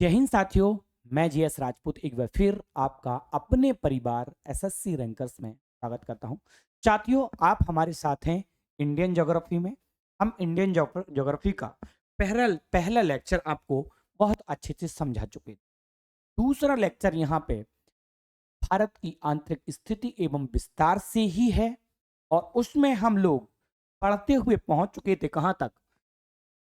जय हिंद साथियों। मैं जीएस राजपूत एक बार फिर आपका अपने परिवार एसएससी रैंकर्स में स्वागत करता हूं। साथियों, आप हमारे साथ हैं इंडियन ज्योग्राफी में। हम इंडियन ज्योग्राफी का पहला पहला लेक्चर आपको बहुत अच्छे से समझा चुके थे। दूसरा लेक्चर यहाँ पे भारत की आंतरिक स्थिति एवं विस्तार से ही है और उसमें हम लोग पढ़ते हुए पहुंच चुके थे कहां तक?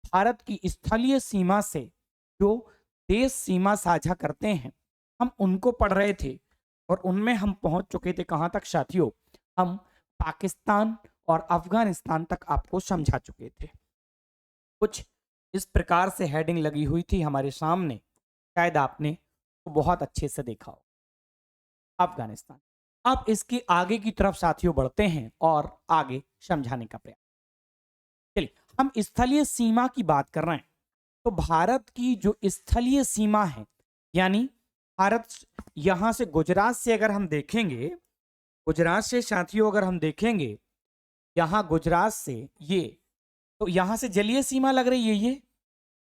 भारत की स्थलीय सीमा से जो देश सीमा साझा करते हैं, हम उनको पढ़ रहे थे और उनमें हम पहुंच चुके थे कहां तक साथियों? हम पाकिस्तान और अफगानिस्तान तक आपको समझा चुके थे। कुछ इस प्रकार से हेडिंग लगी हुई थी हमारे सामने, शायद आपने तो बहुत अच्छे से देखा हो। अफगानिस्तान। अब इसके आगे की तरफ साथियों बढ़ते हैं और आगे समझाने का प्रयास। चलिए, हम स्थलीय सीमा की बात कर रहे हैं। तो भारत की जो स्थलीय सीमा है, यानी भारत यहां से गुजरात से अगर हम देखेंगे, गुजरात से साथियों अगर हम देखेंगे यहां गुजरात से ये, तो यहां से जलीय सीमा लग रही है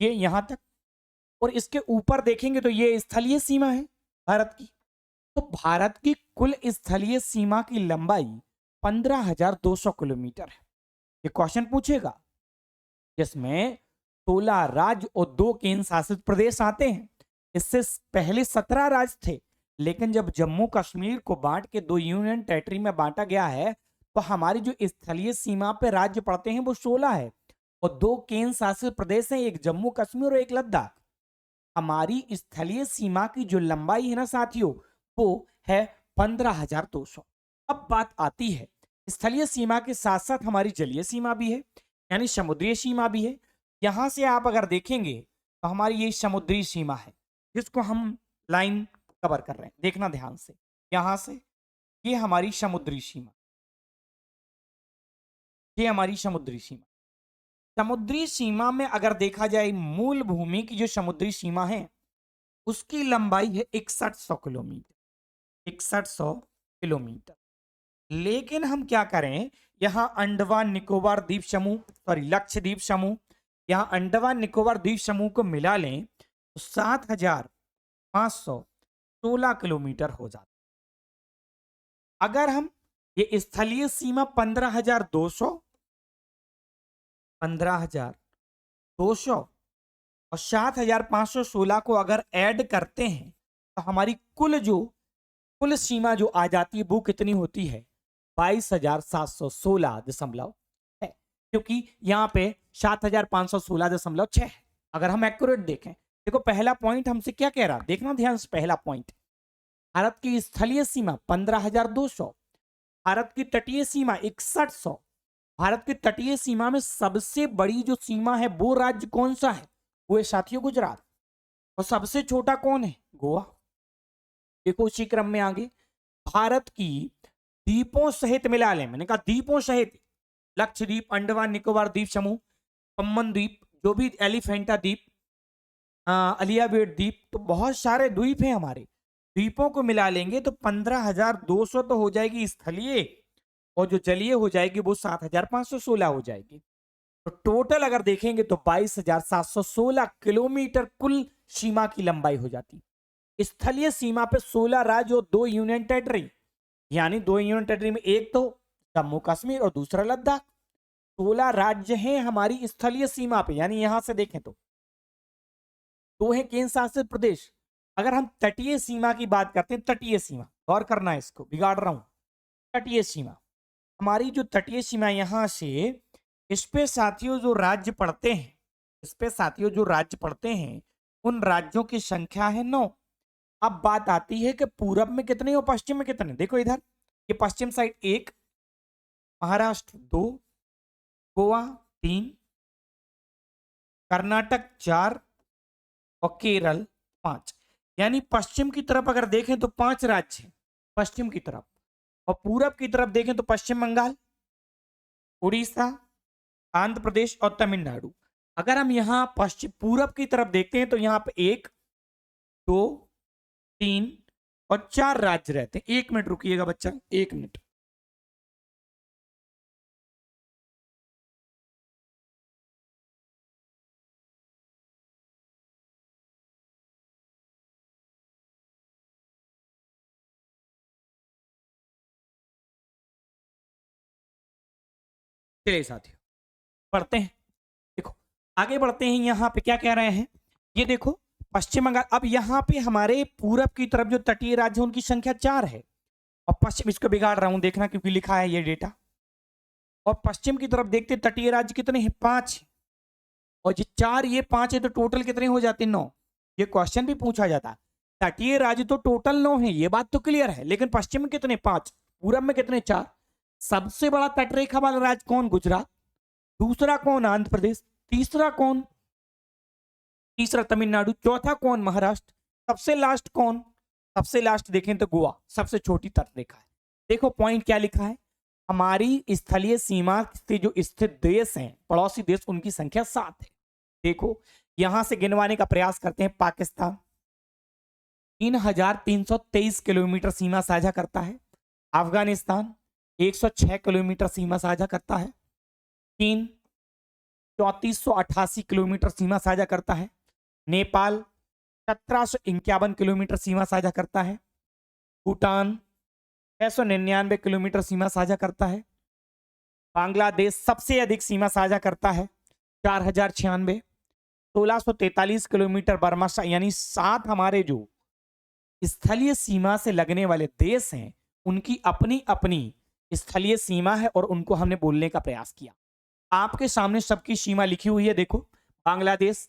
ये यहां तक, और इसके ऊपर देखेंगे तो ये स्थलीय सीमा है भारत की। तो भारत की कुल स्थलीय सीमा की लंबाई 15,200 किलोमीटर है। ये क्वेश्चन पूछेगा जिसमें 16 राज्य और 2 केंद्र शासित प्रदेश आते हैं। इससे पहले 17 राज्य थे, लेकिन जब जम्मू कश्मीर को बांट के 2 यूनियन टेरिटरी में बांटा गया है, तो हमारी जो स्थलीय सीमा पे राज्य पड़ते हैं वो 16 है और 2 केंद्र शासित प्रदेश हैं, एक जम्मू कश्मीर और एक लद्दाख। हमारी स्थलीय सीमा की जो लंबाई है ना साथियों, वो है 15,200। अब बात आती है, स्थलीय सीमा के साथ साथ हमारी जलीय सीमा भी है, यानी समुद्रीय सीमा भी है। यहां से आप अगर देखेंगे तो हमारी ये समुद्री सीमा है जिसको हम लाइन कवर कर रहे हैं। देखना ध्यान से, यहां से ये हमारी समुद्री सीमा, ये हमारी समुद्री सीमा। समुद्री सीमा में अगर देखा जाए, मूल भूमि की जो समुद्री सीमा है उसकी लंबाई है 6100 किलोमीटर, 6100 किलोमीटर। लेकिन हम क्या करें, यहां अंडमान निकोबार द्वीप समूह, सॉरी लक्षद्वीप समूह, यहां अंडमान निकोबार द्वीप समूह को मिला लें तो 7,516 किलोमीटर हो जाता। अगर हम ये स्थलीय सीमा 15,200 और 7,516 को अगर ऐड करते हैं तो हमारी कुल सीमा जो आ जाती है वो कितनी होती है? 22,716 है, क्योंकि यहां पे 7,516.6 है। अगर हम एक्यूरेट देखें, देखो पहला पॉइंट हमसे क्या कह रहा, देखना ध्यान से। पहला पॉइंट, भारत की स्थलीय सीमा 15,200, भारत की तटीय सीमा 6100। भारत की तटीय सीमा में सबसे बड़ी जो सीमा है वो राज्य कौन सा है? वो है साथियों गुजरात। और सबसे छोटा कौन है? गोवा। देखो उसी क्रम में आगे भारत की द्वीपों सहित मिला लें, मैंने कहा द्वीपों सहित, लक्षद्वीप, अंडमान निकोबार द्वीप समूह, पम्बन द्वीप, जो भी एलिफेंटा द्वीप, अलियाबेट द्वीप, तो बहुत सारे द्वीप हैं हमारे। द्वीपों को मिला लेंगे तो 15,200 तो हो जाएगी स्थलीय, और जो जलीय हो जाएगी वो 7,516 हो जाएगी। तो टोटल अगर देखेंगे तो 22,716 किलोमीटर कुल सीमा की लंबाई हो जाती। स्थलीय सीमा पे 16 राज्य और 2 यूनियन टेरिटरी, यानी 2 यूनियन टेरिटरी में एक तो जम्मू कश्मीर और दूसरा लद्दाख। 16 राज्य हैं हमारी स्थलीय सीमा पे, यानी यहां से देखें तो 2 है केंद्र शासित प्रदेश। अगर हम तटीय सीमा की बात करते हैं, तटीय सीमा, गौर करना है, इसको बिगाड़ रहा हूं। तटीय सीमा, हमारी जो तटीय सीमा यहां से, इस पे साथियों जो राज्य पड़ते हैं, इस पे साथियों जो राज्य पड़ते हैं, उन राज्यों की संख्या है 9। अब बात आती है कि पूरब में कितने और पश्चिम में कितने। देखो इधर, ये पश्चिम साइड 1, महाराष्ट्र 2, गोवा 3, कर्नाटक 4 और केरल 5। यानी पश्चिम की तरफ अगर देखें तो 5 राज्य हैं पश्चिम की तरफ, और पूरब की तरफ देखें तो पश्चिम बंगाल, उड़ीसा, आंध्र प्रदेश और तमिलनाडु। अगर हम यहाँ पश्चिम पूरब की तरफ देखते हैं तो यहाँ पे 1, 2, 3 और 4 राज्य रहते हैं। 1 मिनट रुकिएगा बच्चा, 1 मिनट। चलिए साथियों पढ़ते हैं। देखो आगे बढ़ते हैं, यहाँ पे क्या कह रहे हैं, ये देखो पश्चिम बंगाल। अब यहाँ पे हमारे पूरब की तरफ जो तटीय राज्य है उनकी संख्या 4 है, और पश्चिम, इसको बिगाड़ रहा हूं देखना क्योंकि लिखा है ये डेटा, और पश्चिम की तरफ देखते तटीय राज्य कितने हैं, 5, और ये 4 ये 5 है, तो टोटल कितने हो जाते हैं, 9। ये क्वेश्चन भी पूछा जाता है। तटीय राज्य तो टोटल 9 है, ये बात तो क्लियर है, लेकिन पश्चिम में कितने, 5, पूरब में कितने, 4। सबसे बड़ा तटरेखा वाला राज्य कौन, गुजरात। दूसरा कौन, आंध्र प्रदेश। तीसरा कौन, तीसरा तमिलनाडु। चौथा कौन, महाराष्ट्र। सबसे लास्ट कौन, सबसे लास्ट देखें तो गोवा, सबसे छोटी तटरेखा है। देखो पॉइंट क्या लिखा है, हमारी स्थलीय सीमा से जो स्थित देश हैं, पड़ोसी देश, उनकी संख्या 7 है। देखो यहां से गिनवाने का प्रयास करते हैं। पाकिस्तान 3,323 किलोमीटर सीमा साझा करता है। अफगानिस्तान 106 किलोमीटर सीमा साझा करता है। चीन 3488 किलोमीटर सीमा साझा करता है। नेपाल 1751 किलोमीटर सीमा साझा करता है। भूटान 699 किलोमीटर सीमा साझा करता है। बांग्लादेश सबसे अधिक सीमा साझा करता है, 4096। 1643 किलोमीटर बर्मा, यानी 7 हमारे जो स्थलीय सीमा से लगने वाले देश हैं उनकी अपनी अपनी स्थलीय सीमा है, और उनको हमने बोलने का प्रयास किया। आपके सामने सबकी सीमा लिखी हुई है। देखो बांग्लादेश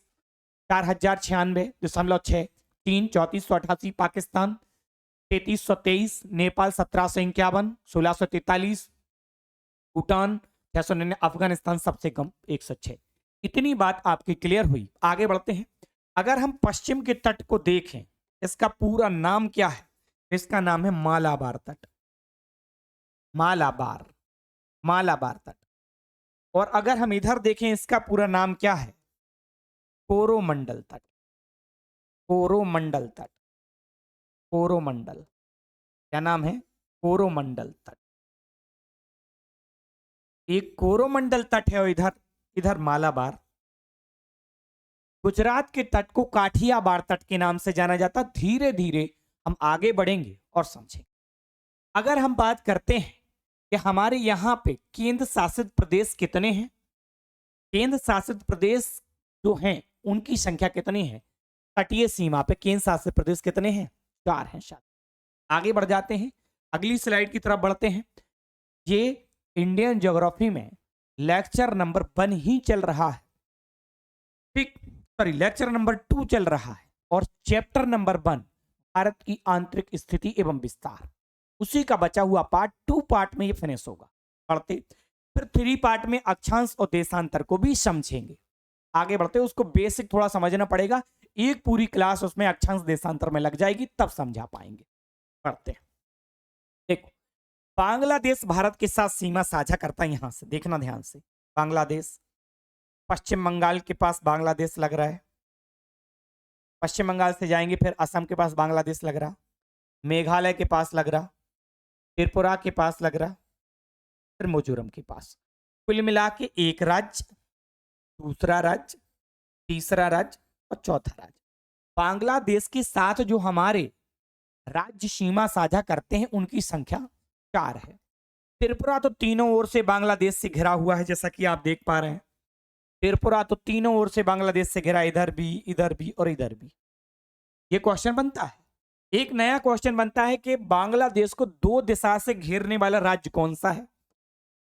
4096.6, चीन 3488, पाकिस्तान 3323, नेपाल 1751, 1643, भूटान 699, अफगानिस्तान सबसे कम 106। इतनी बात आपकी क्लियर हुई। आगे बढ़ते हैं। अगर हम पश्चिम के तट को देखें, इसका पूरा नाम क्या है, इसका नाम है मालाबार तट। मालाबार, मालाबार तट। और अगर हम इधर देखें, इसका पूरा नाम क्या है, कोरोमंडल तट। कोरोमंडल तट, कोरोमंडल, क्या नाम है, कोरोमंडल तट। एक कोरोमंडल तट है, और इधर इधर मालाबार। गुजरात के तट को काठियाबाड़ तट के नाम से जाना जाता। धीरे धीरे हम आगे बढ़ेंगे और समझेंगे। अगर हम बात करते हैं कि हमारे यहां पे केंद्र शासित प्रदेश कितने हैं, केंद्र शासित प्रदेश जो हैं उनकी संख्या कितनी है, तटीय सीमा पे केंद्र शासित प्रदेश कितने हैं, 4 हैं। शायद आगे बढ़ जाते हैं, अगली स्लाइड की तरफ बढ़ते हैं। ये इंडियन ज्योग्राफी में लेक्चर नंबर 1 ही चल रहा है, ठीक, सॉरी लेक्चर नंबर 2 चल रहा है, और चैप्टर नंबर 1 भारत की आंतरिक स्थिति एवं विस्तार, उसी का बचा हुआ पार्ट 2 पार्ट में ये फिनिश होगा। पढ़ते फिर 3 पार्ट में अक्षांश और देशांतर को भी समझेंगे। आगे बढ़ते, उसको बेसिक थोड़ा समझना पड़ेगा, एक पूरी क्लास उसमें अक्षांश देशांतर में लग जाएगी, तब समझा पाएंगे। पढ़ते हैं। देखो बांग्लादेश भारत के साथ सीमा साझा करता है, यहां से देखना ध्यान से। बांग्लादेश, पश्चिम बंगाल के पास बांग्लादेश लग रहा है, पश्चिम बंगाल से जाएंगे फिर असम के पास बांग्लादेश लग रहा, मेघालय के पास लग रहा, त्रिपुरा के पास लग रहा, फिर मिजोरम के पास। कुल मिला के एक राज्य, दूसरा राज्य, तीसरा राज्य और चौथा राज्य। बांग्लादेश के साथ जो हमारे राज्य सीमा साझा करते हैं उनकी संख्या 4 है। त्रिपुरा तो तीनों ओर से बांग्लादेश से घिरा हुआ है, जैसा कि आप देख पा रहे हैं। त्रिपुरा तो तीनों ओर से बांग्लादेश से घिरा, इधर भी और इधर भी। ये क्वेश्चन बनता है, एक नया क्वेश्चन बनता है कि बांग्लादेश को 2 दिशा से घेरने वाला राज्य कौन सा है।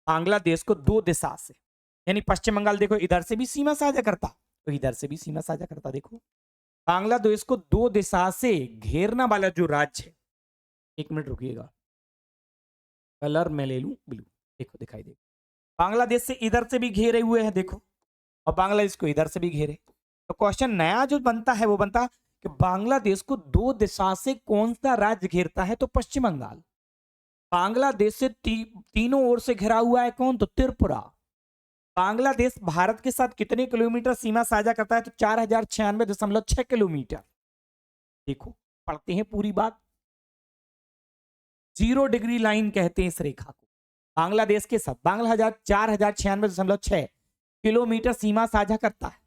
बांग्लादेश को 2 दिशा से, यानी पश्चिम बंगाल देखो इधर से भी सीमा साझा करता, तो इधर से भी सीमा साझा करता। देखो बांग्लादेश को 2 दिशा से घेरना वाला जो राज्य है, 1 मिनट रुकिएगा, कलर मैं ले लूं ब्लू, देखो दिखाई दे, बांग्लादेश से इधर से भी घेरे हुए हैं देखो, और बांग्लादेश को इधर से भी घेरे। तो क्वेश्चन नया जो बनता है वो बनता कि बांग्लादेश को 2 दिशा से कौन सा राज्य घेरता है, तो पश्चिम बंगाल। बांग्लादेश से तीनों ओर से घिरा हुआ है कौन, तो त्रिपुरा। बांग्लादेश भारत के साथ कितने किलोमीटर सीमा साझा करता है, तो 4096.6 किलोमीटर। देखो पढ़ते हैं पूरी बात। 0 डिग्री लाइन कहते हैं इस रेखा को। बांग्लादेश के साथ बांग्लादेश 4096.6 किलोमीटर सीमा साझा करता है।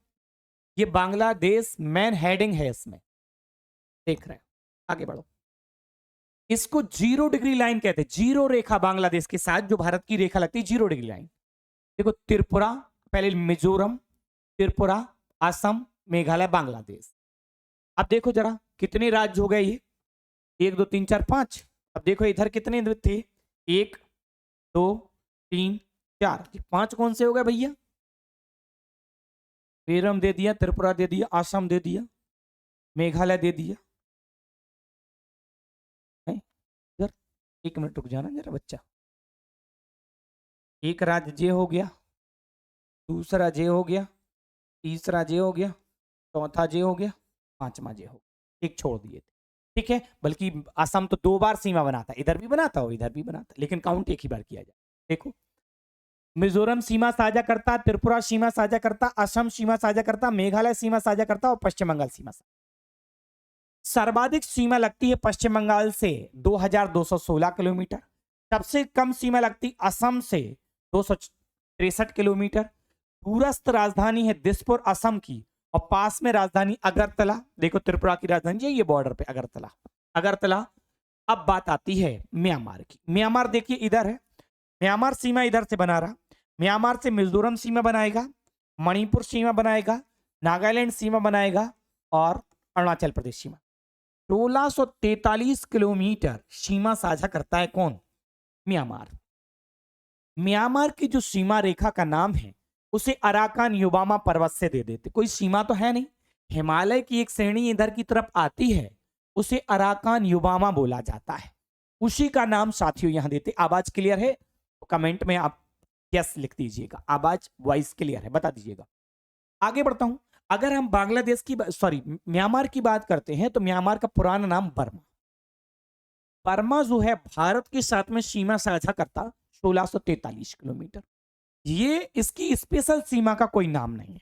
ये बांग्लादेश मेन हेडिंग है, इसमें देख रहे हैं। आगे बढ़ो, इसको 0 डिग्री लाइन कहते हैं। 0 रेखा बांग्लादेश के साथ जो भारत की रेखा लगती है, 0 डिग्री लाइन। देखो त्रिपुरा, पहले मिजोरम, त्रिपुरा, असम, मेघालय, बांग्लादेश। अब देखो जरा कितने राज्य हो गए ये, 1 2 3 4 5। अब देखो इधर कितने थे, 1 2 3 4, 5 कौन से हो गए भैया? मिजोरम दे दिया, त्रिपुरा दे दिया, असम दे दिया, मेघालय दे दिया। इधर 1 मिनट रुक जाना जरा बच्चा। एक राज्य जे हो गया, दूसरा जे हो गया, तीसरा जे हो गया, चौथा जे हो गया, पांचवा जे हो गया, एक छोड़ दिए थे। ठीक है, बल्कि असम तो 2 बार सीमा बनाता, इधर भी बनाता और इधर भी बनाता, लेकिन काउंट एक ही बार किया जाए। देखो मिजोरम सीमा साझा करता, त्रिपुरा सीमा साझा करता, असम सीमा साझा करता, मेघालय सीमा साझा करता और पश्चिम बंगाल सीमा साझा। सर्वाधिक सीमा लगती है पश्चिम बंगाल से 2216 किलोमीटर। सबसे कम सीमा लगती असम से 263 किलोमीटर। दूरस्थ राजधानी है दिसपुर असम की, और पास में राजधानी अगरतला। देखो त्रिपुरा की राजधानी है ये बॉर्डर पे अगरतला, अगरतला। अब बात आती है म्यांमार की। म्यांमार देखिए इधर है, म्यांमार सीमा इधर से बना रहा। म्यांमार से मिजोरम सीमा बनाएगा, मणिपुर सीमा बनाएगा, नागालैंड सीमा बनाएगा और अरुणाचल प्रदेश सीमा। 1643 किलोमीटर सीमा साझा करता है कौन? म्यांमार। म्यांमार की जो सीमा रेखा का नाम है उसे अराकान युबामा पर्वत से दे देते। कोई सीमा तो है नहीं, हिमालय की एक श्रेणी इधर की तरफ आती है, उसे अराकान युबामा बोला जाता है, उसी का नाम साथियों यहां देते। आवाज क्लियर है तो कमेंट में आप यस लिख दीजिएगा, आवाज वॉइस क्लियर है बता दीजिएगा। आगे बढ़ता हूं। अगर हम बांग्लादेश की सॉरी म्यांमार की बात करते हैं तो म्यांमार का पुराना नाम बर्मा। बर्मा जो है भारत के साथ में सीमा साझा करता 1643 किलोमीटर। ये इसकी स्पेशल सीमा का कोई नाम नहीं है,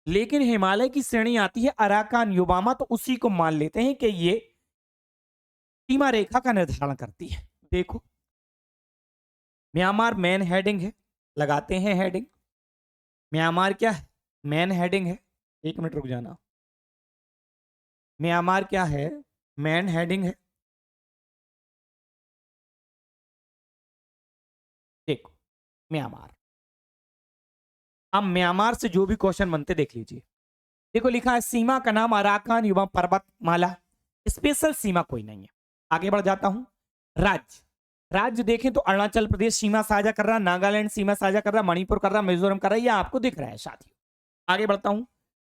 लेकिन हिमालय की श्रेणी आती है अराकान युबामा, तो उसी को मान लेते हैं कि ये सीमा रेखा का निर्धारण करती है। देखो म्यांमार मेन हेडिंग है, लगाते हैं हेडिंग। म्यांमार क्या है? मेन हेडिंग है। 1 मिनट रुक जाना। म्यांमार क्या है? मेन हेडिंग है। देखो म्यांमार, अब म्यांमार से जो भी क्वेश्चन बनते देख लीजिए। देखो लिखा है सीमा का नाम अराकान युवा पर्वतमाला, स्पेशल सीमा कोई नहीं है। आगे बढ़ जाता हूं। राज्य, राज्य देखें तो अरुणाचल प्रदेश सीमा साझा कर रहा, नागालैंड सीमा साझा कर रहा, मणिपुर कर रहा, मिजोरम कर रहा है, ये आपको दिख रहा है साथियों। आगे बढ़ता हूं।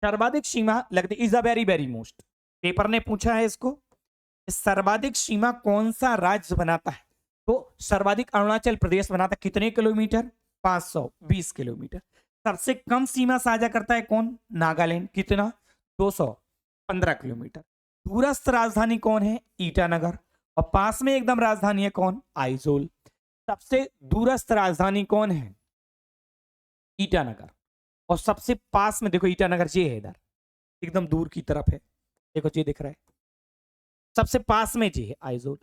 सर्वाधिक सीमा लगती is a very very most, paper ने पूछा है इसको, सर्वाधिक सीमा कौन सा राज्य बनाता है? तो सर्वाधिक अरुणाचल प्रदेश बनाता है। कितने किलोमीटर? 520 किलोमीटर। सबसे कम सीमा साझा करता है कौन? नागालैंड। कितना? 215 किलोमीटर। दूरस्थ राजधानी कौन है? ईटानगर। और पास में एकदम राजधानी है कौन? आइजोल। सबसे दूरस्थ राजधानी कौन है? ईटानगर। और सबसे पास में देखो ईटानगर ये है, इधर एकदम दूर की तरफ है, देखो ये दिख रहा है। सबसे पास में जी है आइजोल।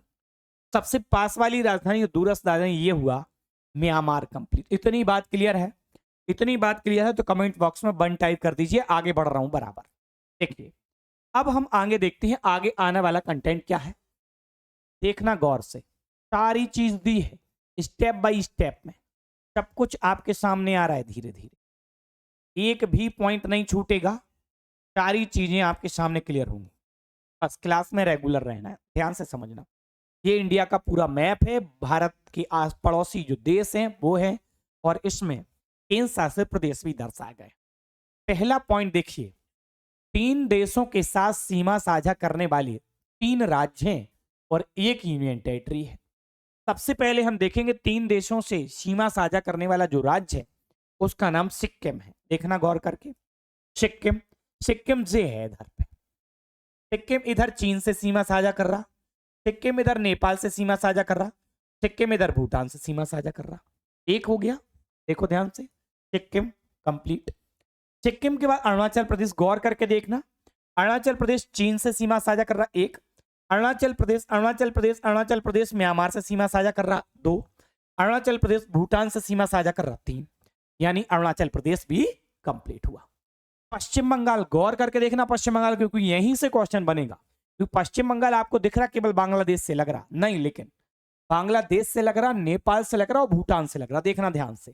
सबसे पास वाली राजधानी दूरस्थ राजधानी ये हुआ म्यांमार। कंप्लीट। इतनी बात क्लियर है? इतनी बात क्लियर है तो कमेंट बॉक्स में 1 टाइप कर दीजिए। आगे बढ़ रहा हूं बराबर। देखिए अब हम आगे देखते हैं, आगे आने वाला कंटेंट क्या है, देखना गौर से। सारी चीज दी है स्टेप बाय स्टेप में, सब कुछ आपके सामने आ रहा है धीरे धीरे, एक भी पॉइंट नहीं छूटेगा, सारी चीजें आपके सामने क्लियर होंगी। बस क्लास में रेगुलर रहना है, ध्यान से समझना। ये इंडिया का पूरा मैप है, भारत के आस पड़ोसी जो देश हैं वो है, और इसमें 3 शासित प्रदेश भी दर्शाए गए। पहला पॉइंट देखिए, 3 देशों के साथ सीमा साझा करने वाले 3 राज्य हैं और 1 यूनियन टेरिटरी है। सबसे पहले हम देखेंगे 3 देशों से सीमा साझा करने वाला जो राज्य है उसका नाम सिक्किम है। देखना गौर करके, सिक्किम, सिक्किम जे है इधर पे, सिक्किम इधर चीन से सीमा साझा कर रहा, सिक्किम इधर नेपाल से सीमा साझा कर रहा, सिक्किम इधर भूटान से सीमा साझा कर रहा। एक हो गया, देखो ध्यान से, सिक्किम कंप्लीट। सिक्किम के बाद अरुणाचल प्रदेश, गौर करके देखना, अरुणाचल प्रदेश चीन से सीमा साझा कर रहा 1, अरुणाचल प्रदेश अरुणाचल प्रदेश म्यांमार से सीमा साझा कर रहा 2, अरुणाचल प्रदेश भूटान से सीमा साझा कर रहा 3, यानी अरुणाचल प्रदेश भी कंप्लीट हुआ। पश्चिम बंगाल, गौर करके देखना पश्चिम बंगाल, क्योंकि यहीं से क्वेश्चन बनेगा। क्योंकि पश्चिम बंगाल आपको दिख रहा केवल बांग्लादेश से लग रहा नहीं, लेकिन बांग्लादेश से लग रहा, नेपाल से लग रहा और भूटान से लग रहा। देखना ध्यान से,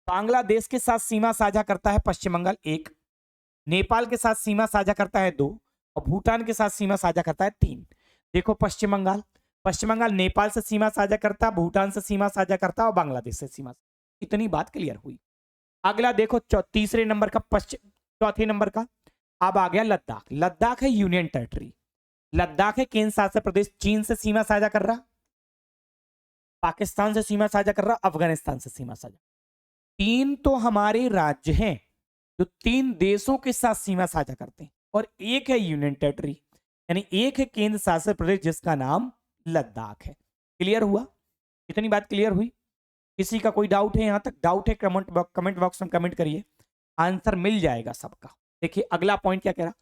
बांग्लादेश के साथ सीमा साझा करता है पश्चिम बंगाल 1, नेपाल के साथ सीमा साझा करता है 2 और भूटान के साथ सीमा साझा करता है 3। देखो पश्चिम बंगाल नेपाल से सीमा साझा करता है, भूटान से सीमा साझा करता है और बांग्लादेश से सीमा। इतनी बात क्लियर हुई। अगला देखो तीसरे नंबर का चौथे नंबर का अब आ गया लद्दाख। लद्दाख है यूनियन टेरिटरी। लद्दाख है केंद्र शासित प्रदेश। चीन से सीमा साझा कर रहा, पाकिस्तान से सीमा साझा कर रहा, अफगानिस्तान से सीमा साझा। 3 तो हमारे राज्य हैं जो 3 देशों के साथ सीमा साझा करते हैं और एक है यूनियन टेरिटरी, यानी एक है केंद्र शासित प्रदेश जिसका नाम लद्दाख है। क्लियर हुआ? इतनी बात क्लियर हुई? किसी का कोई डाउट है? यहां तक डाउट है कमेंट बॉक्स में कमेंट करिए, आंसर मिल जाएगा सबका। देखिए अगला पॉइंट क्या कह रहा,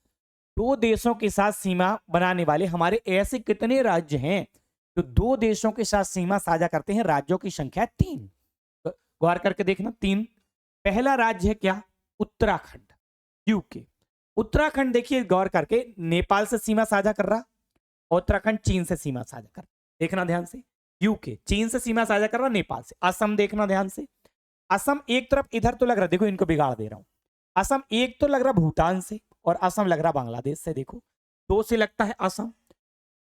2 देशों के साथ सीमा बनाने वाले हमारे ऐसे कितने राज्य हैं जो 2 देशों के साथ सीमा साझा करते हैं? राज्यों की संख्या 3। गौर करके देखना 3। पहला राज्य है क्या? उत्तराखंड, यूके। उत्तराखंड देखिए गौर करके नेपाल से सीमा साझा कर रहा, उत्तराखंड चीन से सीमा साझा कर रहा। देखना ध्यान से, यूके चीन से सीमा साझा कर रहा, नेपाल से। असम देखना ध्यान से, असम एक तरफ इधर तो लग रहा, देखो इनको बिगाड़ दे रहा हूं, असम एक तो लग रहा भूटान से और असम लग रहा बांग्लादेश से। देखो 2 से लगता है असम।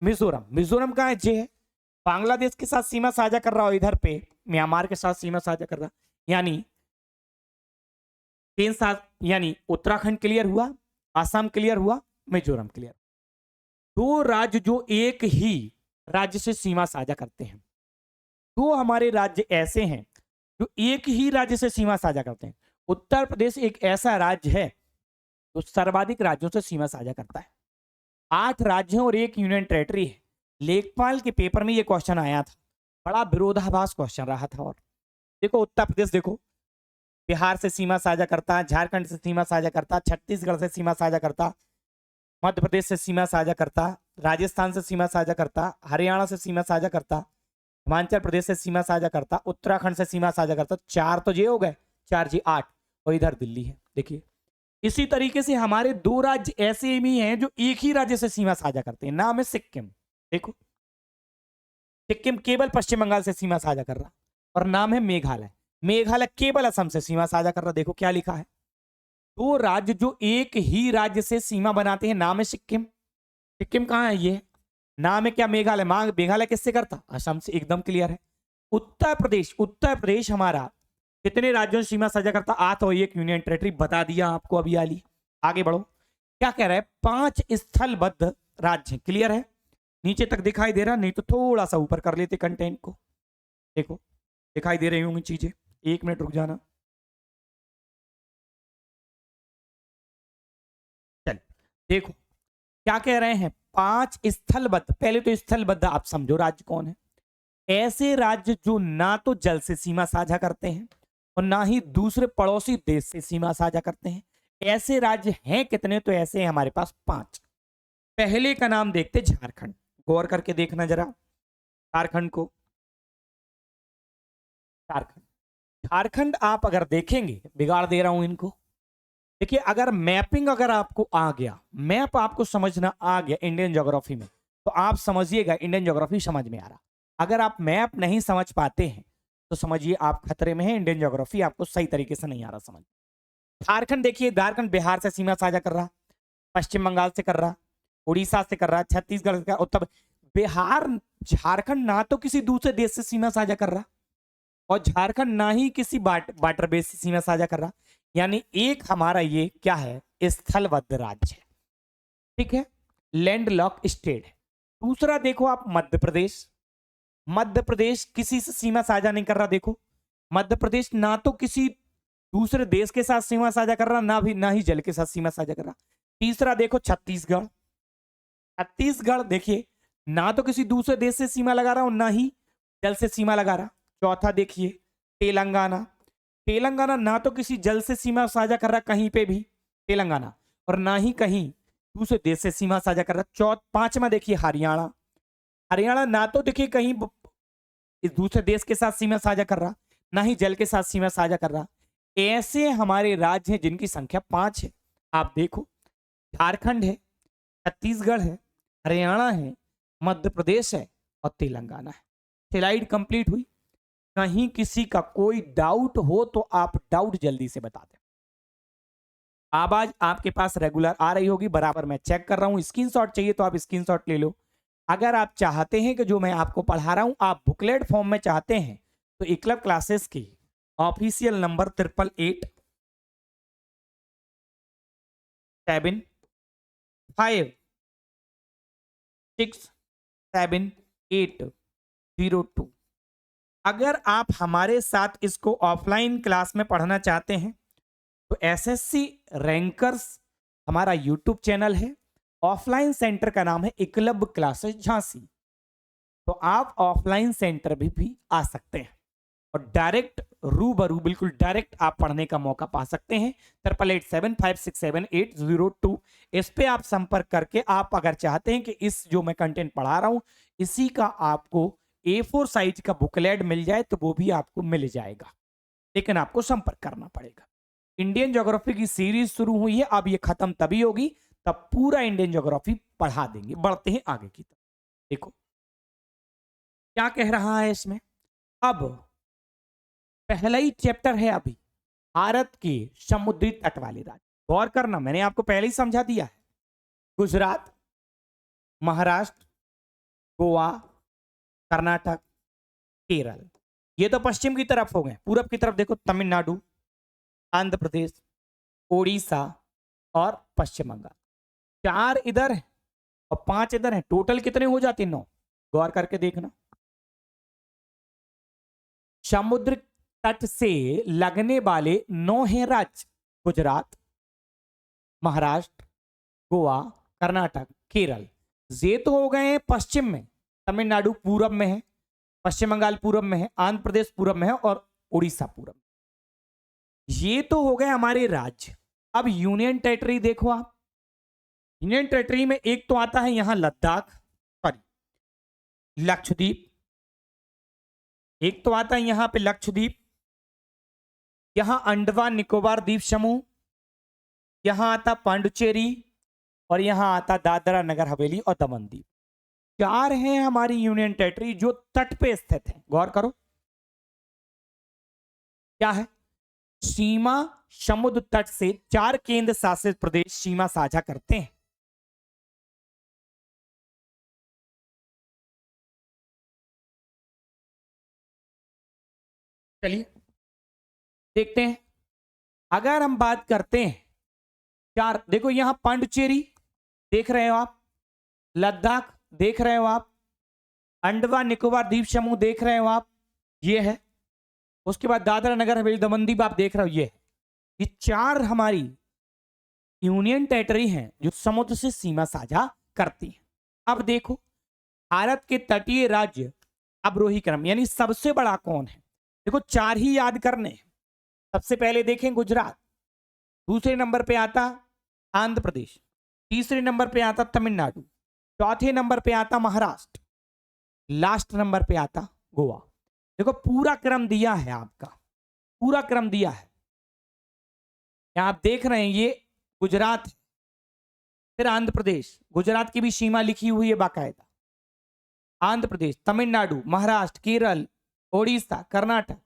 मिजोरम, मिजोरम कहां है? जे है, बांग्लादेश के साथ सीमा साझा कर रहा हो, इधर पे म्यांमार के साथ सीमा साझा कर रहा, यानी यानी उत्तराखंड क्लियर हुआ, असम क्लियर हुआ, मिजोरम क्लियर। 2 राज्य जो एक ही राज्य से सीमा साझा करते हैं। 2 हमारे राज्य ऐसे हैं जो एक ही राज्य से सीमा साझा करते हैं। उत्तर प्रदेश एक ऐसा राज्य है जो सर्वाधिक राज्यों से सीमा साझा करता है। 8 राज्य हैं और 1 यूनियन टेरिटरी है। लेखपाल के पेपर में यह क्वेश्चन आया था, बड़ा विरोधाभास क्वेश्चन रहा था। और देखो उत्तर प्रदेश देखो बिहार से सीमा साझा करता, झारखंड से सीमा साझा करता, छत्तीसगढ़ से सीमा साझा करता, मध्य प्रदेश से सीमा साझा करता, राजस्थान से सीमा साझा करता, हरियाणा से सीमा साझा करता, हिमाचल प्रदेश से सीमा साझा करता, उत्तराखंड से सीमा साझा करता। 4 तो ये हो गए, 4 जी 8 और इधर दिल्ली है। देखिए इसी तरीके से हमारे 2 राज्य ऐसे भी हैं जो एक ही राज्य से सीमा साझा करते हैं। नाम है सिक्किम। देखो सिक्किम केवल पश्चिम बंगाल से सीमा साझा कर रहा, और नाम है मेघालय। मेघालय केवल असम से सीमा साझा कर रहा। देखो क्या लिखा है, 2 राज्य जो एक ही राज्य से सीमा बनाते हैं, नाम है सिक्किम। सिक्किम कहां है? ये नाम है क्या? मेघालय। मेघालय किससे करता? असम से। एकदम क्लियर है। उत्तर प्रदेश हमारा कितने राज्यों से सीमा साझा करता? 8 और 1 यूनियन टेरिटरी। बता दिया आपको अभी आली। आगे बढ़ो, क्या कह रहा है? 5 स्थलबद्ध राज्य। क्लियर है? नीचे तक दिखाई दे रहा, नहीं तो थोड़ा सा ऊपर कर लेते कंटेंट को। देखो दिखाई दे रही होंगी चीजें, 1 मिनट रुक जाना। चल देखो क्या कह रहे हैं, 5 स्थलबद्ध। पहले तो स्थलबद्ध आप समझो राज्य कौन है? ऐसे राज्य जो ना तो जल से सीमा साझा करते हैं और ना ही दूसरे पड़ोसी देश से सीमा साझा करते हैं। ऐसे राज्य हैं कितने? तो ऐसे हैं हमारे पास 5। पहले का नाम देखते झारखंड। गौर करके देखना जरा झारखंड को। झारखंड आप अगर देखेंगे, बिगाड़ दे रहा हूं इनको। देखिए अगर मैपिंग अगर आपको आ गया, मैप आपको समझना आ गया इंडियन ज्योग्राफी में, तो आप समझिएगा इंडियन ज्योग्राफी समझ में आ रहा। अगर आप मैप नहीं समझ पाते हैं तो समझिए आप खतरे में हैं, इंडियन ज्योग्राफी आपको सही तरीके से नहीं आ रहा समझ। झारखंड देखिए, झारखंड बिहार से सीमा साझा कर रहा, पश्चिम बंगाल से कर रहा, उड़ीसा से कर रहा, छत्तीसगढ़ से, उत्तर। बिहार, झारखंड ना तो किसी दूसरे देश से सीमा साझा कर रहा और झारखंड ना ही किसी वाटर बेस से सीमा साझा कर रहा, यानी एक हमारा ये क्या है? स्थलबद्ध राज्य है। ठीक है, लैंड लॉक स्टेट है। दूसरा देखो आप मध्य प्रदेश। मध्य प्रदेश किसी से सीमा साझा नहीं कर रहा। देखो मध्य प्रदेश ना तो किसी दूसरे देश के साथ सीमा साझा कर रहा, ना ही जल के साथ सीमा साझा कर रहा। तीसरा देखो छत्तीसगढ़। छत्तीसगढ़ देखिए ना तो किसी दूसरे देश से सीमा लगा रहा और ना ही जल से सीमा लगा रहा। चौथा देखिए तेलंगाना। तेलंगाना ना तो किसी जल से सीमा साझा कर रहा कहीं पे भी तेलंगाना, और ना ही कहीं दूसरे देश से सीमा साझा कर रहा। पांचवा देखिए हरियाणा। हरियाणा ना तो देखिए कहीं इस दूसरे देश के साथ सीमा साझा कर रहा, ना ही जल के साथ सीमा साझा कर रहा। ऐसे हमारे राज्य हैं जिनकी संख्या 5 है। आप देखो झारखंड है, छत्तीसगढ़ है, हरियाणा है, मध्य प्रदेश है और तेलंगाना है। स्लाइड कंप्लीट हुई। कहीं किसी का कोई डाउट हो तो आप डाउट जल्दी से बता दें। आवाज आपके पास रेगुलर आ रही होगी, बराबर मैं चेक कर रहा हूं। स्क्रीनशॉट चाहिए तो आप स्क्रीनशॉट ले लो। अगर आप चाहते हैं कि जो मैं आपको पढ़ा रहा हूं आप बुकलेट फॉर्म में चाहते हैं तो एकलव्य क्लासेस की ऑफिशियल नंबर 8887567802। अगर आप हमारे साथ इसको ऑफलाइन क्लास में पढ़ना चाहते हैं तो एसएससी रैंकर्स हमारा यूट्यूब चैनल है, ऑफलाइन सेंटर का नाम है एकलव्य क्लासेस झांसी। तो आप ऑफलाइन सेंटर भी आ सकते हैं और डायरेक्ट रूबरू बिल्कुल डायरेक्ट आप पढ़ने का मौका पा सकते हैं। 8887567802 इस पे आप संपर्क करके आप अगर चाहते हैं कि इस जो मैं कंटेंट पढ़ा रहा हूं इसी का आपको A4 साइज का बुकलेट मिल जाए तो वो भी आपको मिल जाएगा, लेकिन आपको संपर्क करना पड़ेगा। इंडियन ज्योग्राफी की सीरीज शुरू हुई है, अब ये खत्म तभी होगी तब पूरा इंडियन ज्योग्राफी पढ़ा देंगे। बढ़ते हैं आगे की तरफ। देखो क्या कह रहा है इसमें। अब पहला ही चैप्टर है अभी भारत के समुद्री तट वाले राज्य। गौर करना, मैंने आपको पहले ही समझा दिया है। गुजरात, महाराष्ट्र, गोवा, कर्नाटक, केरल, ये तो पश्चिम की तरफ हो गए। पूरब की तरफ देखो तमिलनाडु, आंध्र प्रदेश, ओडिशा और पश्चिम बंगाल। 4 इधर है और 5 इधर है, टोटल कितने हो जाते हैं? 9। गौर करके देखना, समुद्र तट से लगने वाले 9 हैं राज्य। गुजरात, महाराष्ट्र, गोवा, कर्नाटक, केरल। ये तो हो गए हैं पश्चिम में, तमिलनाडु पूरब में है, पश्चिम बंगाल पूरब में है, आंध्र प्रदेश पूरब में है और उड़ीसा पूरब में। ये तो हो गए हमारे राज्य। अब यूनियन टेरिटरी देखो आप। यूनियन टेरिटरी में एक तो आता है यहां लद्दाख, सॉरी लक्षद्वीप, एक तो आता है यहां पे लक्षद्वीप, यहां अंडमान निकोबार द्वीप समूह, यहां आता पांडुचेरी और यहां आता दादरा नगर हवेली और दमन दीव। 4 हैं हमारी यूनियन टेरिटरी जो तट पे स्थित है। गौर करो क्या है, सीमा समुद्र तट से 4 केंद्र शासित प्रदेश सीमा साझा करते हैं। चलिए देखते हैं। अगर हम बात करते हैं 4, देखो यहां पांडुचेरी देख रहे हो आप, लद्दाख देख रहे हो आप, अंडमान निकोबार द्वीप समूह देख रहे हो आप, ये है। उसके बाद दादरा नगर हवेली दमन दीव आप देख रहे हो, ये है। ये 4 हमारी यूनियन टेरिटरी हैं जो समुद्र से सीमा साझा करती हैं। अब देखो भारत के तटीय राज्य अवरोही क्रम यानी सबसे बड़ा कौन है। देखो 4 ही याद करने हैं। सबसे पहले देखें गुजरात, दूसरे नंबर पे आता आंध्र प्रदेश, तीसरे नंबर पे आता तमिलनाडु, चौथे नंबर पे आता महाराष्ट्र, लास्ट नंबर पे आता गोवा। देखो पूरा क्रम दिया है आपका, पूरा क्रम दिया है। यहां आप देख रहे हैं ये गुजरात है, फिर आंध्र प्रदेश, गुजरात की भी सीमा लिखी हुई है बाकायदा, आंध्र प्रदेश, तमिलनाडु, महाराष्ट्र, केरल, ओडिशा, कर्नाटक,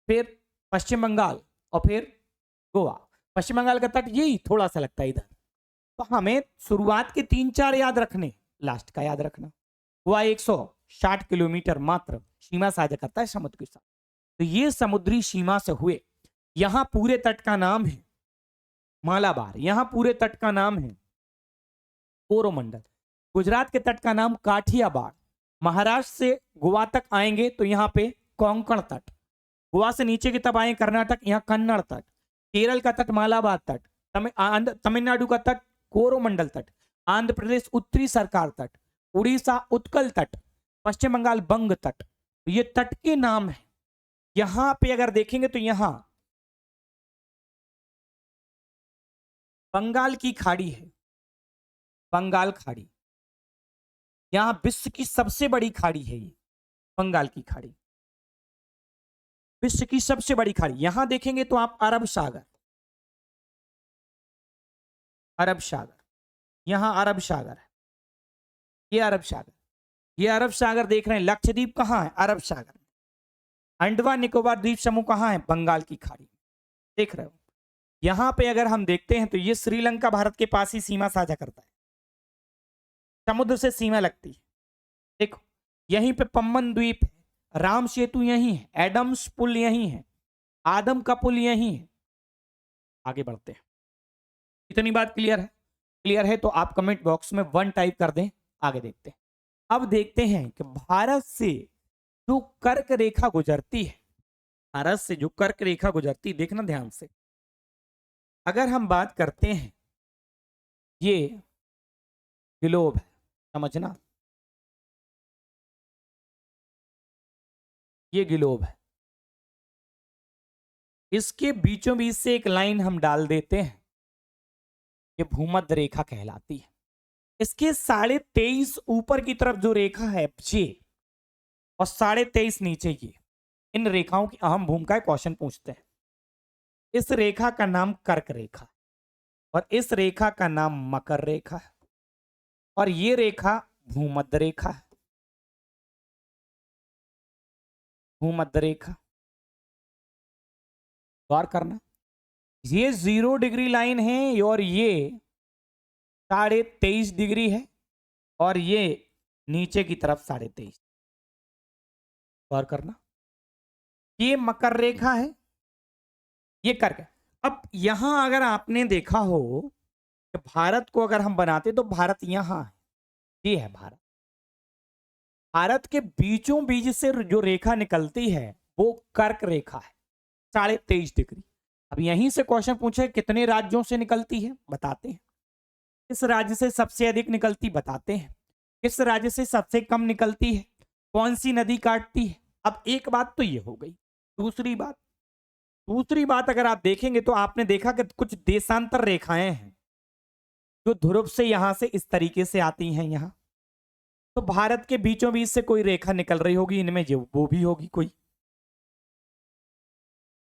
फिर पश्चिम बंगाल और फिर गोवा। पश्चिम बंगाल का तट यही थोड़ा सा लगता है इधर। तो हमें शुरुआत के 3-4 याद रखने, लास्ट का याद रखना। गोवा 160 किलोमीटर मात्र सीमा साझा करता है समुद्र के साथ। तो ये समुद्री सीमा से हुए। यहां पूरे तट का नाम है मालाबार, यहां पूरे तट का नाम है कोरोमंडल, गुजरात के तट का नाम काठियावाड़, महाराष्ट्र से गोवा तक आएंगे तो यहाँ पे कोंकण तट, गोवा से नीचे की तब आए कर्नाटक, यहाँ कन्नड़ तट, केरल का तट मालाबार तट, तमिलनाडु का तट कोरोमंडल तट, आंध्र प्रदेश उत्तरी सरकार तट, उड़ीसा उत्कल तट, पश्चिम बंगाल बंग तट। तो ये तट के नाम है। यहां पे अगर देखेंगे तो यहां बंगाल की खाड़ी है, बंगाल खाड़ी, यहां विश्व की सबसे बड़ी खाड़ी है ये बंगाल की खाड़ी, विश्व की सबसे बड़ी खाड़ी। यहां देखेंगे तो आप अरब सागर, अरब सागर, यहां अरब सागर है, ये अरब सागर, ये अरब सागर देख रहे हैं। लक्षद्वीप कहां है? अरब सागर। अंडमान निकोबार द्वीप समूह कहाँ है? बंगाल की खाड़ी में। देख रहे हो, यहां पे अगर हम देखते हैं तो ये श्रीलंका भारत के पास ही सीमा साझा करता है, समुद्र से सीमा लगती है। देखो यहीं पे पम्बन द्वीप है, राम सेतु यहीं है, एडम्स पुल यहीं है, आदम का पुल यहीं है। आगे बढ़ते हैं। इतनी बात क्लियर है? क्लियर है तो आप कमेंट बॉक्स में 1 टाइप कर दें। आगे देखते हैं। अब देखते हैं कि भारत से जो कर्क रेखा गुजरती है, भारत से जो कर्क रेखा गुजरती है, देखना ध्यान से। अगर हम बात करते हैं, ये ग्लोब है, समझना, ये ग्लोब है, इसके बीचों बीच से एक लाइन हम डाल देते हैं, ये भूमध्य रेखा कहलाती है। इसके 23.5 ऊपर की तरफ जो रेखा है ये, और 23.5 नीचे ये, इन रेखाओं की अहम भूमिका है। क्वेश्चन पूछते हैं। इस रेखा का नाम कर्क रेखा और इस रेखा का नाम मकर रेखा है, और ये रेखा भूमध्य रेखा है। भूमध्य रेखा, गौर करना, ये 0 डिग्री लाइन है और ये 23.5 डिग्री है, और ये नीचे की तरफ 23.5। गौर करना, ये मकर रेखा है, ये कर्क है। अब यहां अगर आपने देखा हो कि भारत को अगर हम बनाते तो भारत यहां है, ये है भारत। भारत के बीचों बीच से जो रेखा निकलती है वो कर्क रेखा है, 23.5 डिग्री। अब यहीं से क्वेश्चन पूछे कितने राज्यों से निकलती है, बताते हैं। किस राज्य से सबसे अधिक निकलती, बताते हैं। किस राज्य से सबसे कम निकलती है, कौन सी नदी काटती है। अब एक बात तो ये हो गई। दूसरी बात अगर आप देखेंगे तो आपने देखा कि कुछ देशांतर रेखाएं हैं जो ध्रुव से यहां से इस तरीके से आती हैं यहां, तो भारत के बीचों बीच से कोई रेखा निकल रही होगी, इनमें जो वो भी होगी कोई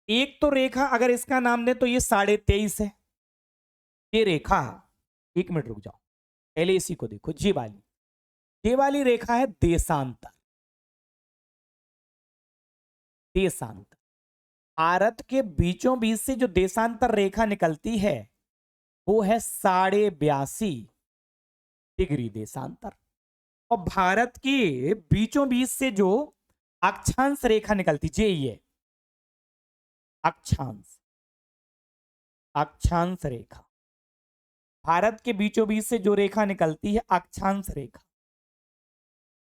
एक तो रेखा। अगर इसका नाम दें तो ये 23.5 है, ये रेखा है। 1 मिनट रुक जाओ, पहले इसी को देखो। ये वाली रेखा है देशांतर। देशांतर, भारत के बीचों बीच से जो देशांतर रेखा निकलती है वो है 82.5 डिग्री देशांतर। और भारत के बीचों बीच से जो अक्षांश रेखा निकलती, ये अक्षांश रेखा, भारत के बीचों बीच से जो रेखा निकलती है अक्षांश रेखा,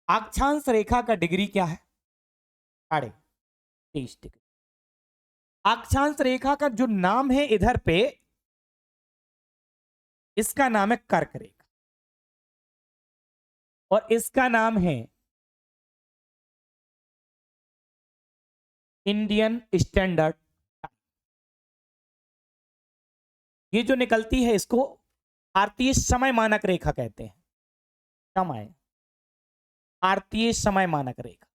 अक्षांश रेखा का डिग्री क्या है? 23.5 डिग्री। अक्षांश रेखा का जो नाम है इधर पे, इसका नाम है कर्क रेखा, और इसका नाम है इंडियन स्टैंडर्ड। ये जो निकलती है इसको भारतीय समय मानक रेखा कहते हैं। समय, भारतीय समय मानक रेखा,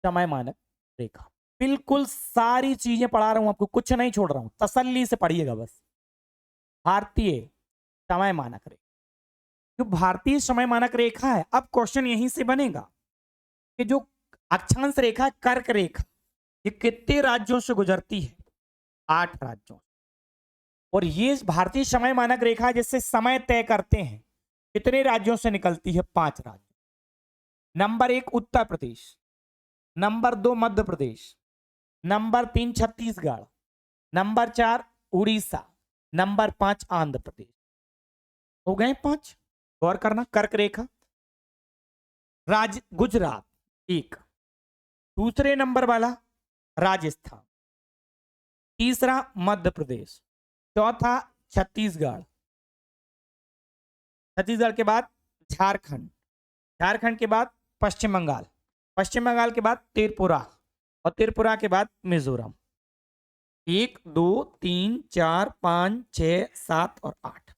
समय मानक रेखा। बिल्कुल सारी चीजें पढ़ा रहा हूं आपको, कुछ नहीं छोड़ रहा हूं, तसल्ली से पढ़िएगा बस। भारतीय समय मानक रेखा, जो भारतीय समय मानक रेखा है, अब क्वेश्चन यहीं से बनेगा कि जो अक्षांश रेखा, कर्क रेखा, ये कितने राज्यों से गुजरती है? 8 राज्यों। और ये भारतीय समय मानक रेखा जिससे समय तय करते हैं, कितने राज्यों से निकलती है? 5 राज्य। Number 1 Uttar Pradesh, number 2 Madhya Pradesh, number 3 Chhattisgarh, number 4 Orissa, number 5 Andhra Pradesh. हो गए 5। गौर करना, कर्क रेखा। राज्य गुजरात 1, दूसरे नंबर वाला राजस्थान, तीसरा मध्य प्रदेश, चौथा छत्तीसगढ़, छत्तीसगढ़ के बाद झारखंड, झारखंड के बाद पश्चिम बंगाल, पश्चिम बंगाल के बाद त्रिपुरा, और त्रिपुरा के बाद मिजोरम। 1 2 3 4 5 6 7 और 8।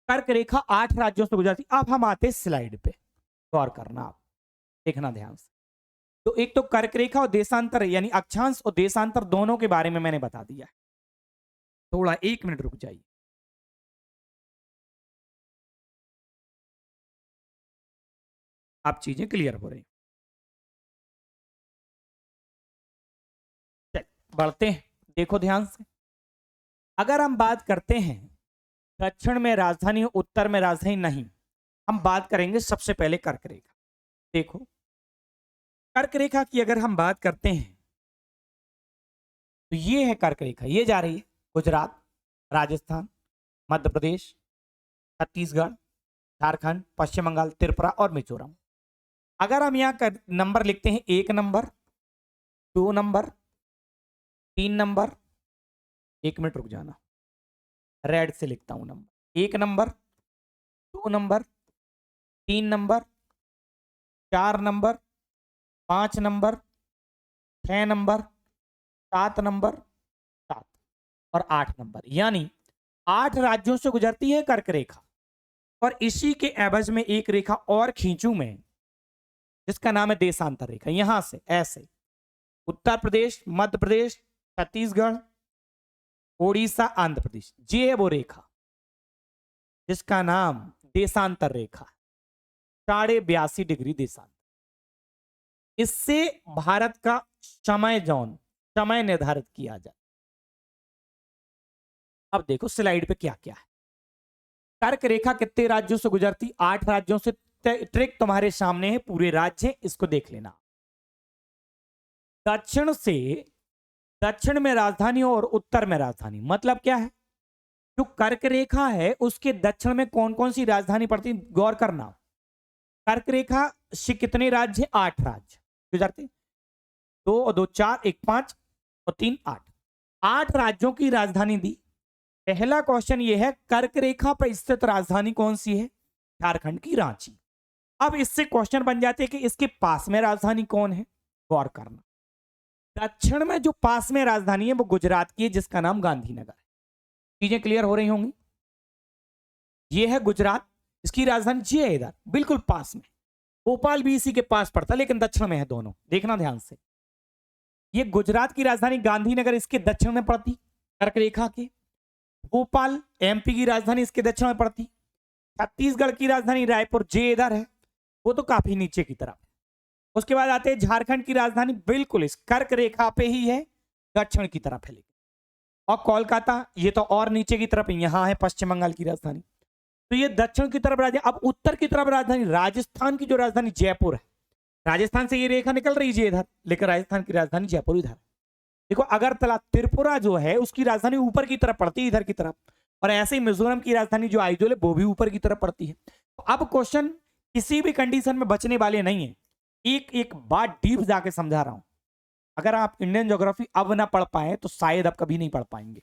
कर्क रेखा 8 राज्यों से गुजरती। अब हम आते स्लाइड पे, गौर करना, आप देखना ध्यान से। तो एक तो कर्क रेखा और देशांतर यानी अक्षांश और देशांतर दोनों के बारे में मैंने बता दिया है। थोड़ा 1 मिनट रुक जाइए। आप चीजें क्लियर हो रही। बढ़ते हैं, देखो ध्यान से। अगर हम बात करते हैं दक्षिण में राजधानी, उत्तर में राजधानी नहीं, हम बात करेंगे सबसे पहले कर्क रेखा। देखो कर्क रेखा की अगर हम बात करते हैं तो ये है कर्क रेखा, ये जा रही है गुजरात, राजस्थान, मध्य प्रदेश, छत्तीसगढ़, झारखंड, पश्चिम बंगाल, त्रिपुरा और मिजोरम। अगर हम यहाँ कर नंबर लिखते हैं, 1 नंबर, 2 नंबर, 3 नंबर, 1 मिनट रुक जाना, रेड से लिखता हूं number, 1 number, 2 number, 3 number, 4 number, 5 number, 6 number, 7 number, 7 और 8 नंबर, यानी 8 राज्यों से गुजरती है कर्क रेखा। और इसी के एवज में एक रेखा और खींचू मैं, जिसका नाम है देशांतर रेखा। यहां से ऐसे उत्तर प्रदेश, मध्य प्रदेश, छत्तीसगढ़, ओडिशा, आंध्र प्रदेश, ये है वो रेखा जिसका नाम देशांतर रेखा, 82.5 डिग्री देशांतर। इससे भारत का समय जोन, समय निर्धारित किया जाए। अब देखो स्लाइड पे क्या क्या है। कर्क रेखा कितने राज्यों से गुजरती? 8 राज्यों से। ट्रिक तुम्हारे सामने है, पूरे राज्य, इसको देख लेना। दक्षिण से, दक्षिण में राजधानी और उत्तर में राजधानी, मतलब क्या है? जो कर्क रेखा है उसके दक्षिण में कौन कौन सी राजधानी पड़ती, गौर करना। कर्क रेखा से कितने राज्य? 8 राज्य गुजरते, 2 और 2 4, 1 5 और 3 8, 8 राज्यों की राजधानी दी। पहला क्वेश्चन ये है, कर्क रेखा पर स्थित राजधानी कौन सी है? झारखंड की रांची। अब इससे क्वेश्चन बन जाते हैं कि इसके पास में राजधानी कौन है, गौर करना। दक्षिण में जो पास में राजधानी है वो गुजरात की है, जिसका नाम गांधीनगर है। चीजें क्लियर हो रही होंगी। ये है गुजरात, इसकी राजधानी जी है इधर बिल्कुल पास में। भोपाल भी इसी के पास पड़ता है, लेकिन दक्षिण में है दोनों, देखना ध्यान से। ये गुजरात की राजधानी गांधीनगर इसके दक्षिण में पड़ती कर्क रेखा के। भोपाल एमपी की राजधानी इसके दक्षिण में पड़ती। छत्तीसगढ़ की राजधानी रायपुर, जे इधर है, वो तो काफी नीचे की तरफ। उसके बाद आते हैं झारखंड की राजधानी बिल्कुल इस कर्क रेखा पे ही है, दक्षिण की तरफ है। और कोलकाता ये तो और नीचे की तरफ, यहां है पश्चिम बंगाल की राजधानी। तो ये दक्षिण की तरफ राजधानी। अब उत्तर की तरफ राजधानी, राजस्थान की जो राजधानी जयपुर है, राजस्थान से ये रेखा निकल रही है इधर, लेकिन राजस्थान की राजधानी जयपुर इधर। देखो अगरतला, त्रिपुरा जो है उसकी राजधानी ऊपर की तरफ पड़ती है, इधर की तरफ। और ऐसे ही मिजोरम की राजधानी जो आइजोल है वो भी ऊपर की तरफ पड़ती है। तो अब क्वेश्चन किसी भी कंडीशन में बचने वाले नहीं है, एक एक बात डीप जाके समझा रहा हूं। अगर आप इंडियन ज्योग्राफी अब ना पढ़ पाए तो शायद अब कभी नहीं पढ़ पाएंगे।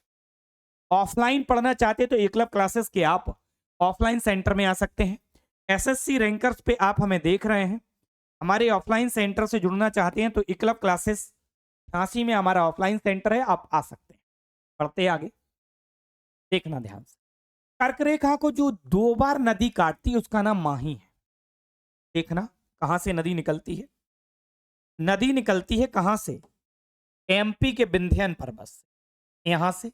ऑफलाइन पढ़ना चाहते तो एकलव्य क्लासेस के आप ऑफलाइन सेंटर में आ सकते हैं। एसएससी रैंकर्स पे आप हमें देख रहे हैं, हमारे ऑफलाइन सेंटर से जुड़ना चाहते हैं तो एकलव्य क्लासेस झांसी में हमारा ऑफलाइन सेंटर है, आप आ सकते हैं। पढ़ते आगे, देखना ध्यान से। कर्क रेखा को जो 2 बार नदी काटती है उसका नाम माही है। देखना कहां से नदी निकलती है। नदी निकलती है कहां से? एमपी के विंध्यन पर्वत से, यहां से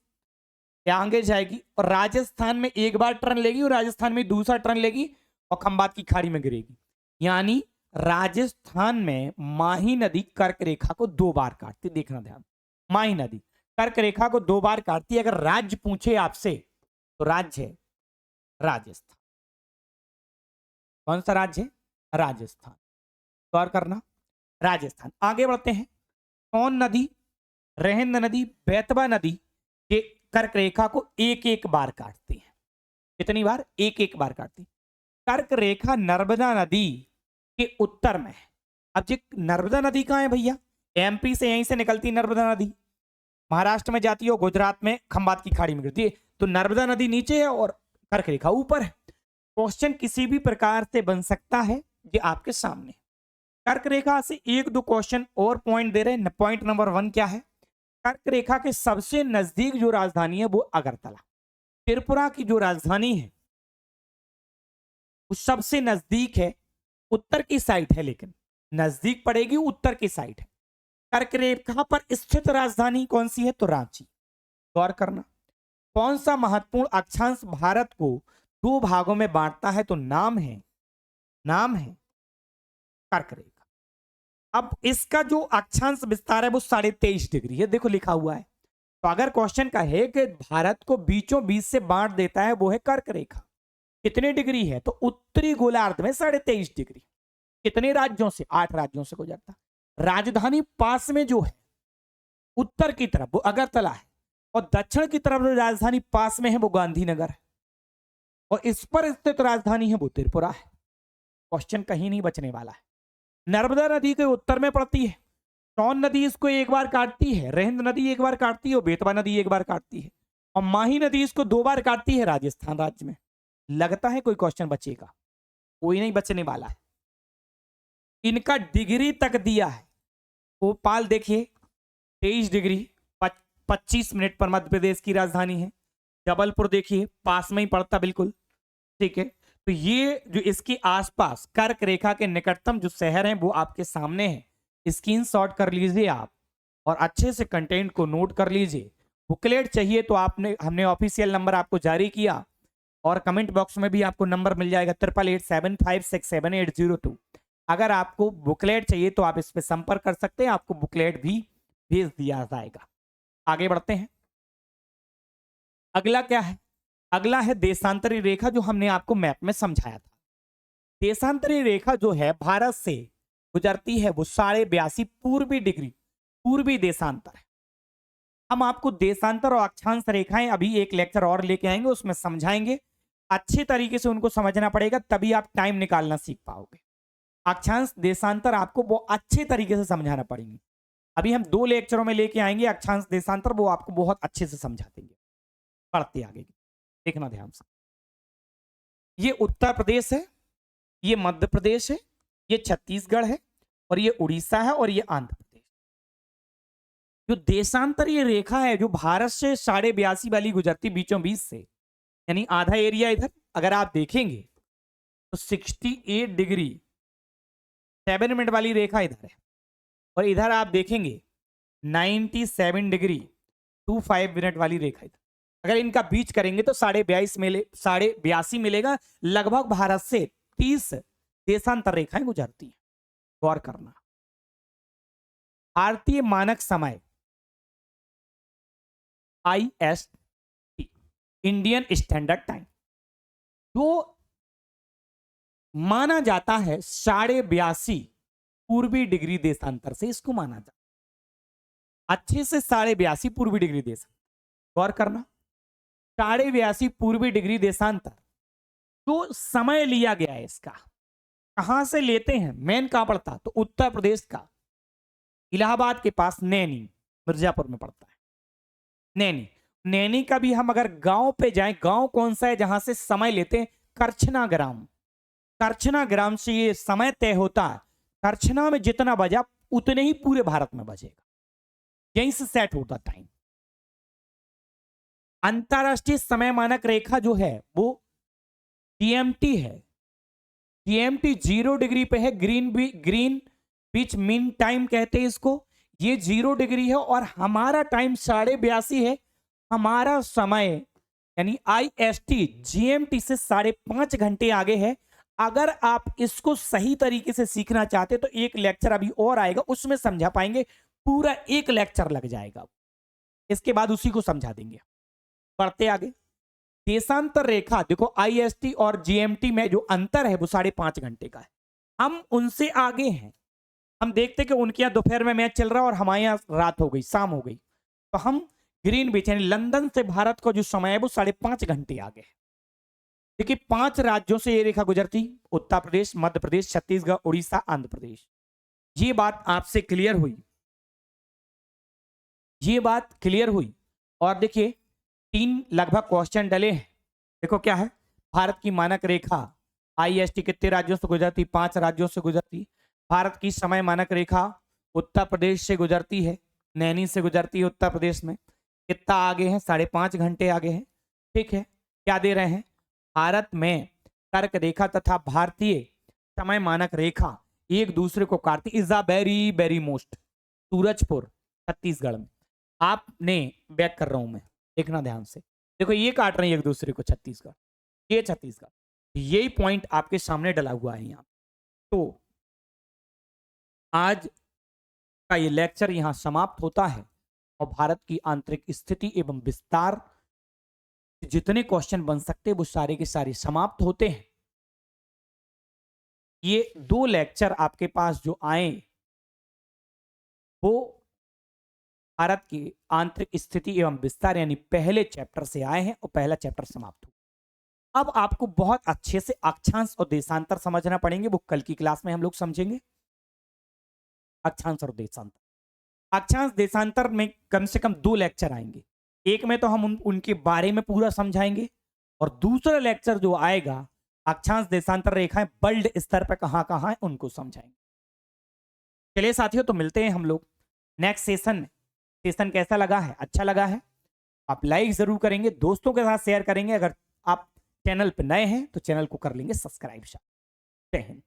आगे जाएगी और राजस्थान में एक बार टर्न लेगी और राजस्थान में दूसरा टर्न लेगी और खंबात की खाड़ी में गिरेगी। यानी राजस्थान में माही नदी कर्क रेखा को 2 बार काटती। देखना ध्यान, माही नदी कर्क रेखा को 2 बार काटती है। अगर राज्य पूछे आपसे तो राज्य है राजस्थान। कौन सा राज्य है? राजस्थान। गौर करना, राजस्थान। आगे बढ़ते हैं। कौन नदी? रहंद नदी, बेतवा नदी के कर्क रेखा को एक एक बार काटती है। कितनी बार? एक एक बार काटती। कर्क रेखा नर्मदा नदी के उत्तर में है। अब ये नर्मदा नदी कहां है भैया? एमपी से, यहीं से निकलती नर्मदा नदी, महाराष्ट्र में जाती है और गुजरात में खंबात की खाड़ी में गिरती है। तो नर्मदा नदी नीचे है और कर्क रेखा ऊपर है। क्वेश्चन किसी भी प्रकार से बन सकता है, ये आपके सामने। कर्क रेखा से 1-2 क्वेश्चन और पॉइंट दे रहे हैं। पॉइंट नंबर 1 क्या है? कर्क रेखा के सबसे नजदीक जो राजधानी है वो अगरतला। त्रिपुरा की जो राजधानी है वो सबसे नजदीक है, उत्तर की साइड है, लेकिन नजदीक पड़ेगी, उत्तर की साइड है। कर्क रेखा पर स्थित राजधानी कौन सी है? तो रांची। गौर करना, कौन सा महत्वपूर्ण अक्षांश भारत को 2 भागों में बांटता है? तो नाम है कर्क रेखा। अब इसका जो अक्षांश विस्तार है वो 23.5 डिग्री है, देखो लिखा हुआ है। तो अगर क्वेश्चन का है कि भारत को बीचों बीच से बांट देता है वो है कर्क रेखा, कितने डिग्री है, तो उत्तरी गोलार्ध में 23.5 डिग्री। कितने राज्यों से, 8 राज्यों से गुजरता। राजधानी पास में जो है उत्तर की तरफ वो अगरतला है, और दक्षिण की तरफ जो राजधानी पास में है वो गांधीनगर है, और इस पर स्थित राजधानी है वो त्रिपुरा है। क्वेश्चन कहीं नहीं बचने वाला है। नर्मदा नदी के उत्तर में पड़ती है, सोन नदी इसको एक बार काटती है, रेहंद नदी एक बार काटती है, और बेतवा नदी एक बार काटती है, और माही नदी इसको 2 बार काटती है राजस्थान राज्य में। लगता है कोई क्वेश्चन बचेगा? कोई नहीं बचने वाला है। इनका डिग्री तक दिया है। भोपाल देखिए 23 डिग्री 25 मिनट पर मध्य प्रदेश की राजधानी है। जबलपुर देखिए पास में ही पड़ता बिल्कुल, ठीक है। तो ये जो इसके आसपास कर्क रेखा के निकटतम जो शहर हैं वो आपके सामने है। स्क्रीनशॉट कर लीजिए आप, और अच्छे से कंटेंट को नोट कर लीजिए। बुकलेट चाहिए तो हमने ऑफिशियल नंबर आपको जारी किया, और कमेंट बॉक्स में भी आपको नंबर मिल जाएगा 8887567802। अगर आपको बुकलेट चाहिए तो आप इस पर संपर्क कर सकते हैं, आपको बुकलेट भी भेज दिया जाएगा। आगे बढ़ते हैं। अगला क्या है? अगला है देशांतरी रेखा, जो हमने आपको मैप में समझाया था। देशांतरी रेखा जो है भारत से गुजरती है वो 82.5 पूर्वी डिग्री, पूर्वी देशांतर है। हम आपको देशांतर और अक्षांश रेखाएं अभी एक लेक्चर और लेके आएंगे, उसमें समझाएंगे। अच्छे तरीके से उनको समझना पड़ेगा, तभी आप टाइम निकालना सीख पाओगे। अक्षांश देशांतर आपको वो अच्छे तरीके से समझाना पड़ेंगे। अभी हम 2 लेक्चरों में लेके आएंगे अक्षांश देशांतर, वो आपको बहुत अच्छे से समझा देंगे। पढ़ते आगे देखना ध्यान से। ये उत्तर प्रदेश है, ये मध्य प्रदेश है, ये छत्तीसगढ़ है, और ये उड़ीसा है, और ये आंध्र प्रदेश। जो देशांतरीय रेखा है जो भारत से 82.5 वाली गुजरती बीचों बीच से, यानी आधा एरिया इधर अगर आप देखेंगे तो 68 डिग्री 7 मिनट वाली रेखा इधर है, और इधर आप देखेंगे 97 डिग्री 25 मिनट वाली रेखा इधर। अगर इनका बीच करेंगे तो 82.5 मिलेगा। लगभग भारत से 30 देशांतर रेखाएं गुजरती हैं। गौर करना। भारतीय मानक समय IST, इंडियन स्टैंडर्ड टाइम, जो माना जाता है 82.5 पूर्वी डिग्री देशांतर से, इसको माना जाता है अच्छे से 82.5 पूर्वी डिग्री देशांतर। गौर करना, 82.5 पूर्वी डिग्री देशांतर जो समय लिया गया है इसका, कहां से लेते हैं, मेन कहां पड़ता, तो उत्तर प्रदेश का इलाहाबाद के पास नैनी, मिर्जापुर में पड़ता है नैनी। नैनी का भी हम अगर गांव पे जाएं, गांव कौन सा है जहां से समय लेते हैं, करछना ग्राम। करछना ग्राम से ये समय तय होता है। करछना में जितना बजा उतने ही पूरे भारत में बजेगा, यहीं से सेट होता टाइम। अंतरराष्ट्रीय समय मानक रेखा जो है वो GMT है। GMT 0 डिग्री पे है, ग्रीन बीच मीन टाइम कहते हैं इसको। ये 0 डिग्री है, और हमारा टाइम 82.5 है। हमारा समय यानी IST GMT से 5.5 घंटे आगे है। अगर आप इसको सही तरीके से सीखना चाहते तो एक लेक्चर अभी और आएगा, उसमें समझा पाएंगे। पूरा एक लेक्चर लग जाएगा, इसके बाद उसी को समझा देंगे। बढ़ते आगे। देशांतर रेखा देखो, IST और GMT में जो अंतर है वो 5.5 घंटे का है। हम उनसे आगे हैं। हम देखते कि उनके यहाँ दोपहर में मैच चल रहा है और हमारे यहाँ रात हो गई, शाम हो गई, तो हम ग्रीन बीच यानी लंदन से भारत का जो समय है वो 5.5 घंटे आगे है। देखिए 5 राज्यों से ये रेखा गुजरती, उत्तर प्रदेश, मध्य प्रदेश, छत्तीसगढ़, उड़ीसा, आंध्र प्रदेश। ये बात आपसे क्लियर हुई, ये बात क्लियर हुई। और देखिए 3 लगभग क्वेश्चन डले हैं। देखो क्या है, भारत की मानक रेखा IST कितने राज्यों से गुजरती, 5 राज्यों से गुजरती। भारत की समय मानक रेखा उत्तर प्रदेश से गुजरती है, नैनी से गुजरती है उत्तर प्रदेश में। कितना आगे है, 5.5 घंटे आगे है। ठीक है, क्या दे रहे हैं, भारत में कर्क रेखा तथा भारतीय समय मानक रेखा एक दूसरे को काटती। Is a very very most, Surajpur Chhattisgarh में। आपने बैक कर रहा हूं मैं, देखना ध्यान से। देखो ये काट रहे हैं एक दूसरे को, छत्तीसगढ़, ये छत्तीसगढ़, यही पॉइंट आपके सामने डला हुआ है यहाँ। तो आज का ये लेक्चर यहां समाप्त होता है और भारत की आंतरिक स्थिति एवं विस्तार जितने क्वेश्चन बन सकते हैं वो सारे के सारे समाप्त होते हैं। ये 2 लेक्चर आपके पास जो आए वो भारत की आंतरिक स्थिति एवं विस्तार यानी पहले चैप्टर से आए हैं और पहला चैप्टर समाप्त हुआ। अब आपको बहुत अच्छे से अक्षांश और देशांतर समझना पड़ेंगे, वो कल की क्लास में हम लोग समझेंगे। अक्षांश और देशांतर, अक्षांश देशांतर में कम से कम 2 लेक्चर आएंगे। एक में तो हम उनके बारे में पूरा समझाएंगे और दूसरा लेक्चर जो आएगा अक्षांश देशांतर रेखाएं वर्ल्ड स्तर पर कहां कहां है उनको समझाएंगे। चलिए साथियों, तो मिलते हैं हम लोग नेक्स्ट सेशन में। सेशन कैसा लगा है? अच्छा लगा है? आप लाइक जरूर करेंगे, दोस्तों के साथ शेयर करेंगे। अगर आप चैनल पर नए हैं तो चैनल को कर लेंगे सब्सक्राइब। जय हिंद।